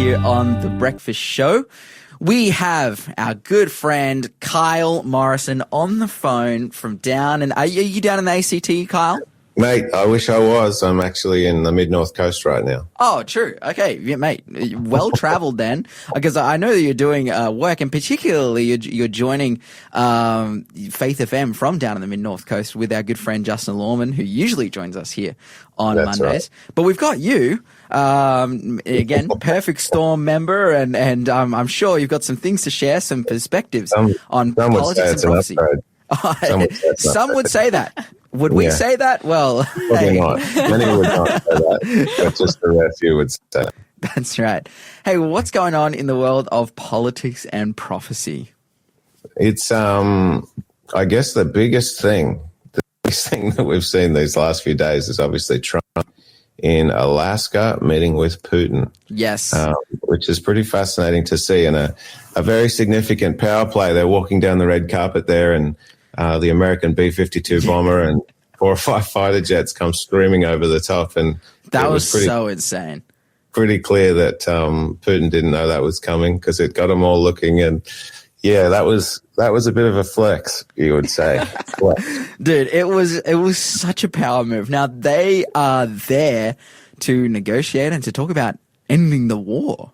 here on The Breakfast Show. We have our good friend Kyle Morrison on the phone from down in... Are you down in the ACT, Kyle? Mate, I wish I was. I'm actually in the mid-north coast right now. Oh, true. Okay, yeah, mate. Well-traveled then, because I know that you're doing work, and particularly you're joining Faith FM from down in the mid-north coast with our good friend Justin Lawman, who usually joins us here on Mondays. Right. But we've got you, again, Perfect Storm member, and I'm sure you've got some things to share, some perspectives on politics and prophecy. Some would say that. Would we say that? Well, probably not. Many would not say that, but just the rest few would say that. That's right. Hey, what's going on in the world of politics and prophecy? It's, I guess the biggest thing that we've seen these last few days is obviously Trump in Alaska meeting with Putin. Yes. Which is pretty fascinating to see, and a very significant power play. They're walking down the red carpet there, and the American B-52 bomber and 4 or 5 fighter jets come screaming over the top. And that was so insane. Pretty clear that Putin didn't know that was coming, because it got them all looking. And yeah, that was a bit of a flex, you would say. Dude, it was such a power move. Now, they are there to negotiate and to talk about ending the war.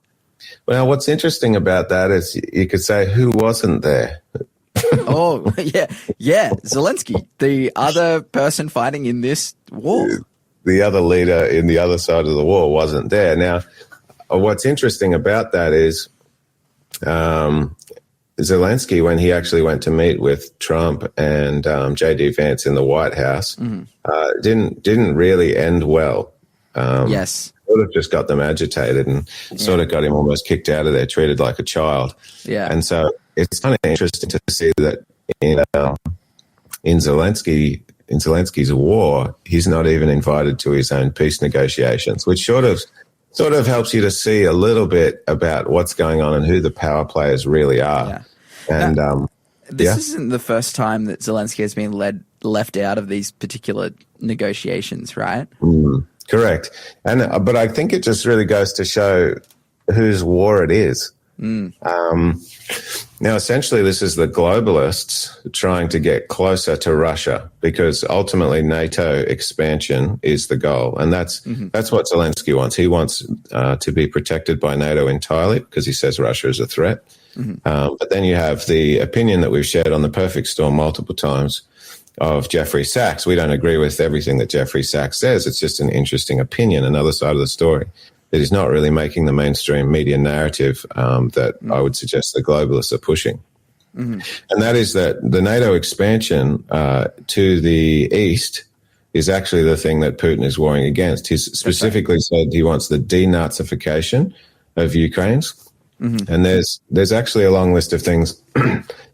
Well, what's interesting about that is you could say, who wasn't there? Oh, yeah. Zelensky, the other person fighting in this war. The other leader in the other side of the war wasn't there. Now, what's interesting about that is Zelensky, when he actually went to meet with Trump and J.D. Vance in the White House, didn't really end well. Yes. Sort of just got them agitated and sort of got him almost kicked out of there, treated like a child. Yeah. And so it's kind of interesting to see that in Zelensky's war, he's not even invited to his own peace negotiations, which sort of helps you to see a little bit about what's going on and who the power players really are. Yeah. And now, this isn't the first time that Zelensky has been left out of these particular negotiations, right? Correct. And but I think it just really goes to show whose war it is. Now, essentially, this is the globalists trying to get closer to Russia, because ultimately NATO expansion is the goal. And that's what Zelensky wants. He wants to be protected by NATO entirely, because he says Russia is a threat. But then you have the opinion that we've shared on the Perfect Storm multiple times of Jeffrey Sachs. We don't agree with everything that Jeffrey Sachs says. It's just an interesting opinion, another side of the story that is not really making the mainstream media narrative that I would suggest the globalists are pushing. And that is that the NATO expansion to the east is actually the thing that Putin is warring against. He's specifically said he wants the denazification of Ukraine. And there's actually a long list of things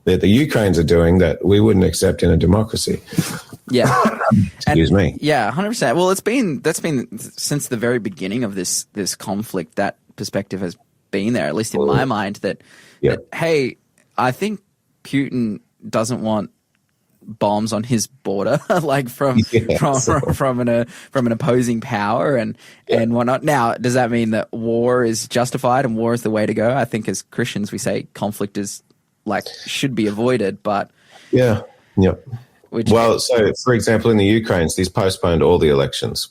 that the Ukrainians are doing that we wouldn't accept in a democracy. Yeah. Excuse me. Yeah, 100%. Well, that's been since the very beginning of this conflict. That perspective has been there, at least in my mind, that hey, I think Putin doesn't want bombs on his border, like from an opposing power and whatnot. Now, does that mean that war is justified and war is the way to go? I think as Christians we say conflict is should be avoided, but so for example, in the Ukraine, he's postponed all the elections.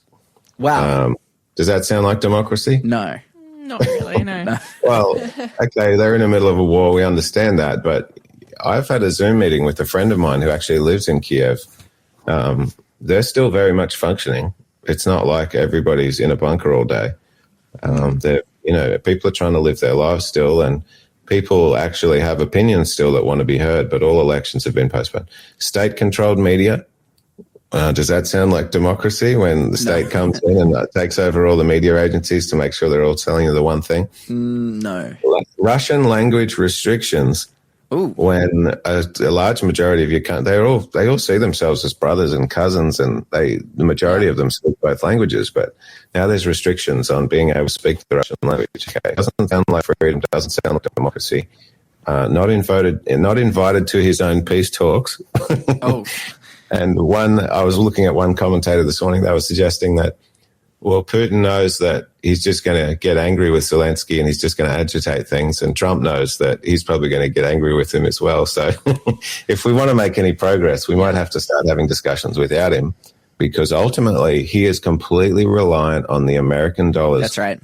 Wow. Does that sound like democracy? No. Not really, no. Well, okay, they're in the middle of a war. We understand that, but I've had a Zoom meeting with a friend of mine who actually lives in Kiev. They're still very much functioning. It's not like everybody's in a bunker all day. People are trying to live their lives still, and people actually have opinions still that want to be heard, but all elections have been postponed. State-controlled media. Does that sound like democracy when the state comes in and takes over all the media agencies to make sure they're all telling you the one thing? No. Russian language restrictions. Ooh. When a large majority of your country, they all see themselves as brothers and cousins, and the majority of them speak both languages. But now there's restrictions on being able to speak the Russian language. Okay, it doesn't sound like freedom. Doesn't sound like democracy. Not invited to his own peace talks. Oh. And I was looking at one commentator this morning that was suggesting that Well, Putin knows that he's just going to get angry with Zelensky and he's just going to agitate things. And Trump knows that he's probably going to get angry with him as well. So if we want to make any progress, we might have to start having discussions without him, because ultimately he is completely reliant on the American dollars. That's right.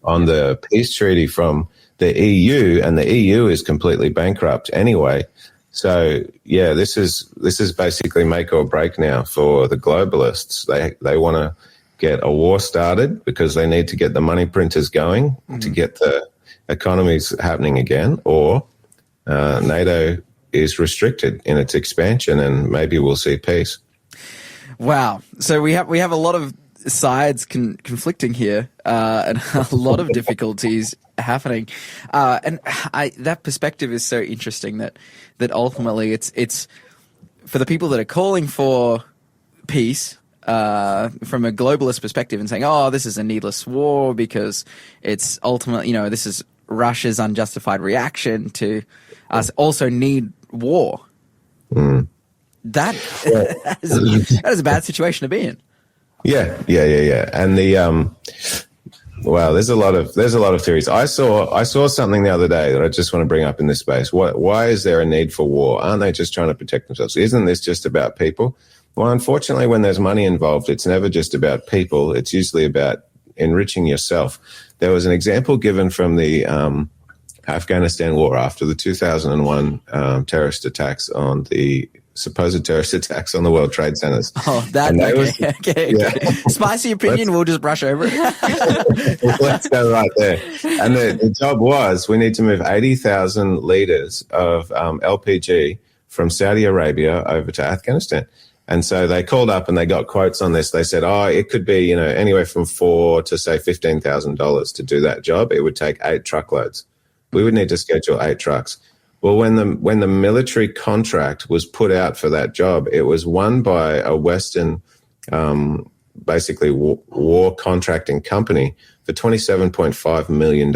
On the peace treaty from the EU, and the EU is completely bankrupt anyway. So yeah, this is basically make or break now for the globalists. They want to get a war started because they need to get the money printers going to get the economies happening again, or NATO is restricted in its expansion and maybe we'll see peace. Wow. So we have a lot of sides conflicting here and a lot of difficulties happening. And that perspective is so interesting that ultimately it's for the people that are calling for peace, from a globalist perspective and saying, oh, this is a needless war because it's ultimately, this is Russia's unjustified reaction to us also need war. That is a bad situation to be in. Yeah. And there's a lot of theories. I saw something the other day that I just want to bring up in this space. Why is there a need for war? Aren't they just trying to protect themselves? Isn't this just about people? Well, unfortunately, when there's money involved, it's never just about people. It's usually about enriching yourself. There was an example given from the Afghanistan war after the 2001 supposed terrorist attacks on the World Trade Centers. Oh, okay. Yeah. Spicy opinion, we'll just brush over it. Let's go right there. And the job was, we need to move 80,000 litres of LPG from Saudi Arabia over to Afghanistan. And so they called up and they got quotes on this. They said, it could be, anywhere from $4,000 to say $15,000 to do that job. It would take 8 truckloads. We would need to schedule 8 trucks. Well, when the military contract was put out for that job, it was won by a Western, basically war contracting company for $27.5 million.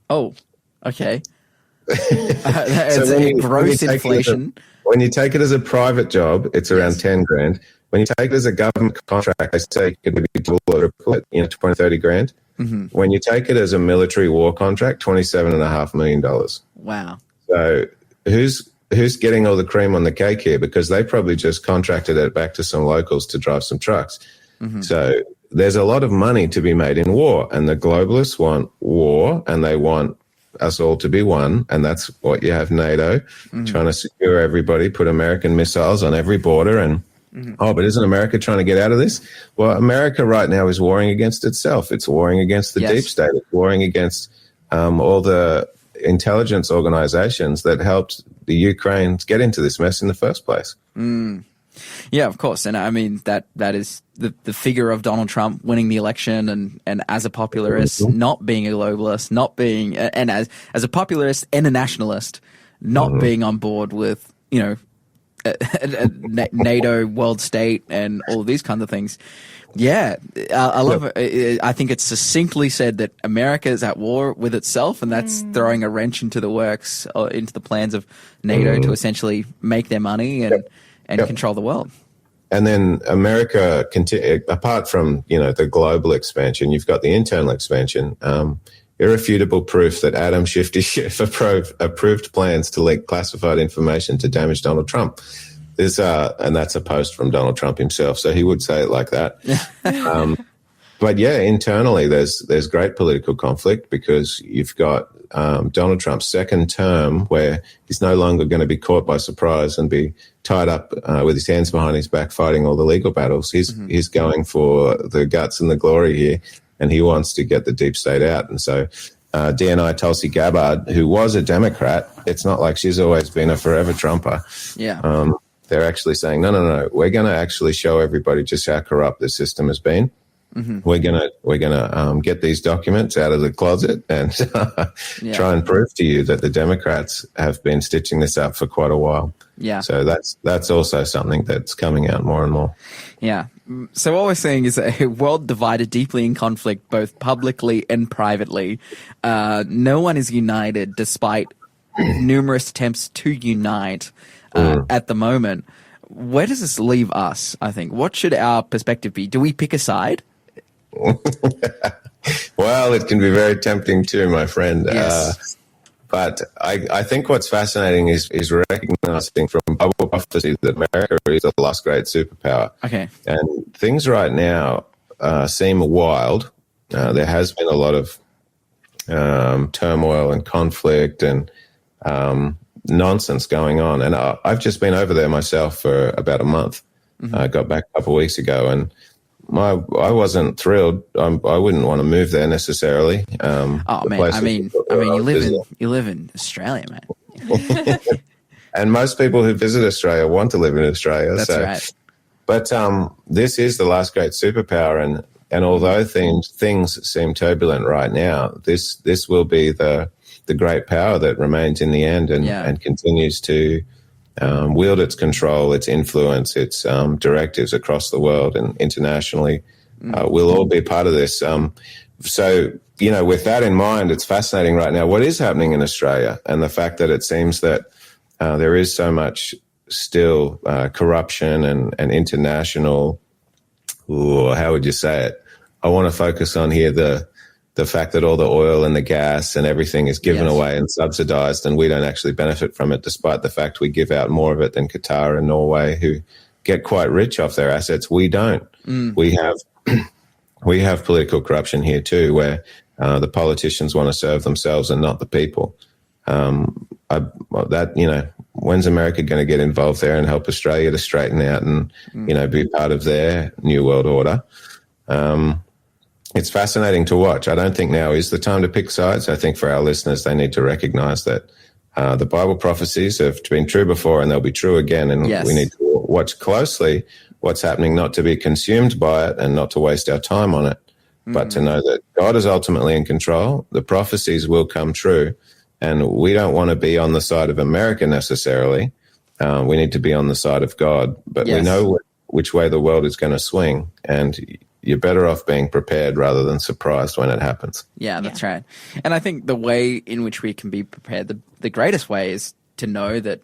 Oh, okay. That's so gross inflation. When you take it as a private job, it's around $10,000. When you take it as a government contract, they say it could be double or triple it, $20,000-$30,000. Mm-hmm. When you take it as a military war contract, $27.5 million. Wow. So who's getting all the cream on the cake here? Because they probably just contracted it back to some locals to drive some trucks. Mm-hmm. So there's a lot of money to be made in war, and the globalists want war, and they want us all to be one, and that's what you have NATO trying to secure everybody, put American missiles on every border, and but isn't America trying to get out of this? Well, America right now is warring against itself. It's warring against the deep state. It's warring against all the intelligence organizations that helped the Ukraine get into this mess in the first place. Yeah, of course. And I mean, that is the figure of Donald Trump winning the election and as a popularist, not being a globalist, not being, and as a popularist and a nationalist, not being on board with, a NATO, world state, and all of these kinds of things. Yeah, I love it. I think it's succinctly said that America is at war with itself, and that's throwing a wrench into the works, into the plans of NATO to essentially make their money and control the world. And then America, apart from the global expansion, you've got the internal expansion. Irrefutable proof that Adam Shifty Schiff approved plans to leak classified information to damage Donald Trump. There's and that's a post from Donald Trump himself, so he would say it like that. But yeah, internally there's great political conflict because you've got Donald Trump's second term where he's no longer going to be caught by surprise and be tied up with his hands behind his back fighting all the legal battles. He's going for the guts and the glory here, and he wants to get the deep state out. And so DNI Tulsi Gabbard, who was a Democrat, it's not like she's always been a forever Trumper. Yeah. They're actually saying, no, we're going to actually show everybody just how corrupt the system has been. We're gonna get these documents out of the closet and try and prove to you that the Democrats have been stitching this up for quite a while. Yeah. So that's also something that's coming out more and more. Yeah. So what we're seeing is a world divided deeply in conflict, both publicly and privately. No one is united, despite numerous attempts to unite at the moment. Where does this leave us? I think. What should our perspective be? Do we pick a side? Well, it can be very tempting too, my friend. Yes. But I think what's fascinating is recognizing from Bible prophecy that America is the last great superpower. Okay. And things right now seem wild. There has been a lot of turmoil and conflict and nonsense going on. And I've just been over there myself for about a month. I got back a couple of weeks ago, and I wasn't thrilled. I wouldn't want to move there necessarily. Man, I mean, you live in Australia, man. And most people who visit Australia want to live in Australia. That's right. But this is the last great superpower, and although things seem turbulent right now, this will be the great power that remains in the end and continues to wield its control, its influence, its directives across the world and internationally. We'll all be part of this. So, with that in mind, it's fascinating right now what is happening in Australia, and the fact that it seems that there is so much still corruption and international, how would you say it? I want to focus on here the fact that all the oil and the gas and everything is given away and subsidized, and we don't actually benefit from it, despite the fact we give out more of it than Qatar and Norway, who get quite rich off their assets. We don't. We have political corruption here too, where the politicians want to serve themselves and not the people. When's America going to get involved there and help Australia to straighten out and be part of their new world order? It's fascinating to watch. I don't think now is the time to pick sides. I think for our listeners, they need to recognize that the Bible prophecies have been true before and they'll be true again. And we need to watch closely what's happening, not to be consumed by it and not to waste our time on it, but to know that God is ultimately in control. The prophecies will come true. And we don't want to be on the side of America necessarily. We need to be on the side of God. But we know which way the world is going to swing. And you're better off being prepared rather than surprised when it happens. Yeah, that's right. And I think the way in which we can be prepared, the greatest way is to know that,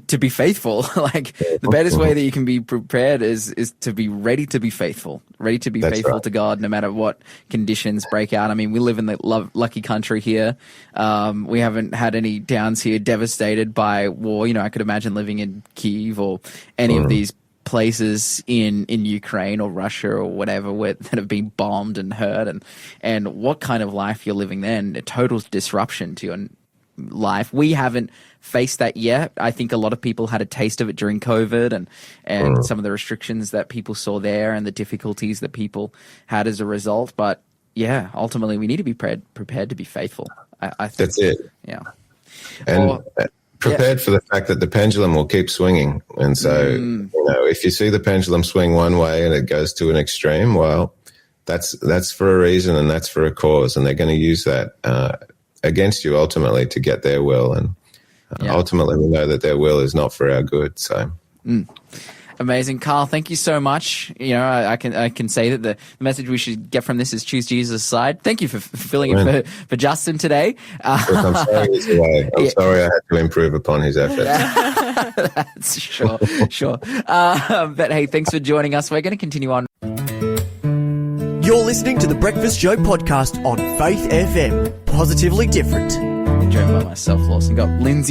to be faithful. Like the best way that you can be prepared is to be ready to be faithful, faithful to God, no matter what conditions break out. I mean, we live in the lucky country here. We haven't had any towns here devastated by war. I could imagine living in Kyiv or any of these places in Ukraine or Russia or whatever that have been bombed and hurt, and what kind of life you're living then, a total disruption to your life. We haven't faced that yet. I think a lot of people had a taste of it during COVID and some of the restrictions that people saw there and the difficulties that people had as a result. But yeah, ultimately we need to be prepared to be faithful. I think that's it. Yeah. And prepared for the fact that the pendulum will keep swinging. And so, if you see the pendulum swing one way and it goes to an extreme, well, that's for a reason and that's for a cause. And they're going to use that against you ultimately to get their will. And ultimately we know that their will is not for our good. So amazing. Carl, thank you so much. I can say that the message we should get from this is choose Jesus' side. Thank you for filling in for Justin today. Look, I'm sorry he's away. I'm sorry I had to improve upon his efforts. That's sure. But hey, thanks for joining us. We're going to continue on. You're listening to the Breakfast Show podcast on Faith FM. Positively different. Joined by myself, Lawson. Got Lindsay